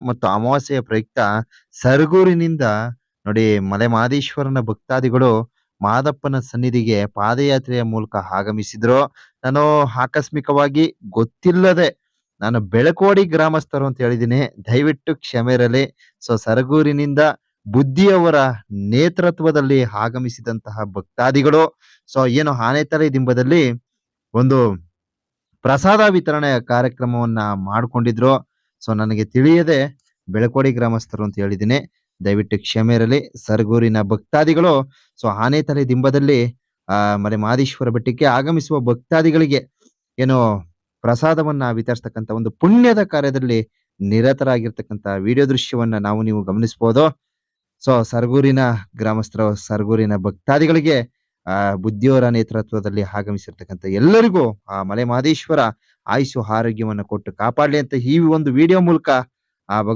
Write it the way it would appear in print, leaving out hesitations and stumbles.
ಮತ್ತು ಅಮಾವಾಸ್ಯೆಯ ಪ್ರಯುಕ್ತ ಸರಗೂರಿನಿಂದ ನೋಡಿ ಮಲೆಮಹದೇಶ್ವರನ ಭಕ್ತಾದಿಗಳು ಮಾದಪ್ಪನ ಸನ್ನಿಧಿಗೆ ಪಾದಯಾತ್ರೆಯ ಮೂಲಕ ಆಗಮಿಸಿದ್ರು. ನಾನು ಆಕಸ್ಮಿಕವಾಗಿ ಗೊತ್ತಿಲ್ಲದೆ ನಾನು ಬೆಳಕೋಡಿ ಗ್ರಾಮಸ್ಥರು ಅಂತ ಹೇಳಿದ್ದೀನಿ. ದಯವಿಟ್ಟು ಕ್ಷಮೆ ಇರಲಿ. ಸೊ ಸರಗೂರಿನಿಂದ ಬುದ್ಧಿಯವರ ನೇತೃತ್ವದಲ್ಲಿ ಆಗಮಿಸಿದಂತಹ ಭಕ್ತಾದಿಗಳು ಸೊ ಏನು ಆನೆತಲೆ ದಿಂಬದಲ್ಲಿ ಒಂದು ಪ್ರಸಾದ ವಿತರಣೆ ಕಾರ್ಯಕ್ರಮವನ್ನ ಮಾಡ್ಕೊಂಡಿದ್ರು. ಸೊ ನನಗೆ ತಿಳಿಯದೆ ಬೆಳಕೋಡಿ ಗ್ರಾಮಸ್ಥರು ಅಂತ ಹೇಳಿದ್ದೀನಿ. ದಯವಿಟ್ಟು ಕ್ಷಮೆ ಇರಲಿ. ಸರಗೂರಿನ ಭಕ್ತಾದಿಗಳು ಸೊ ಆನೆತಲೆ ದಿಂಬದಲ್ಲಿ ಮಲೆಮಹದೇಶ್ವರ ಬೆಟ್ಟಕ್ಕೆ ಆಗಮಿಸುವ ಭಕ್ತಾದಿಗಳಿಗೆ ಏನು ಪ್ರಸಾದವನ್ನ ವಿತರಿಸ್ತಕ್ಕಂಥ ಒಂದು ಪುಣ್ಯದ ಕಾರ್ಯದಲ್ಲಿ ನಿರತರಾಗಿರ್ತಕ್ಕಂಥ ವಿಡಿಯೋ ದೃಶ್ಯವನ್ನ ನೀವು ಗಮನಿಸಬಹುದು. ಸೊ ಸರಗೂರಿನ ಗ್ರಾಮಸ್ಥರು, ಸರಗೂರಿನ ಭಕ್ತಾದಿಗಳಿಗೆ ಬುದ್ಧಿಯವರ ನೇತೃತ್ವದಲ್ಲಿ ಆಗಮಿಸಿರ್ತಕ್ಕಂಥ ಎಲ್ಲರಿಗೂ ಆ ಮಲೆಮಹದೇಶ್ವರ ಆಯುಸ್ಸು ಆರೋಗ್ಯವನ್ನ ಕೊಟ್ಟು ಕಾಪಾಡಲಿ ಅಂತ ಈ ಒಂದು ವಿಡಿಯೋ ಮೂಲಕ ಆ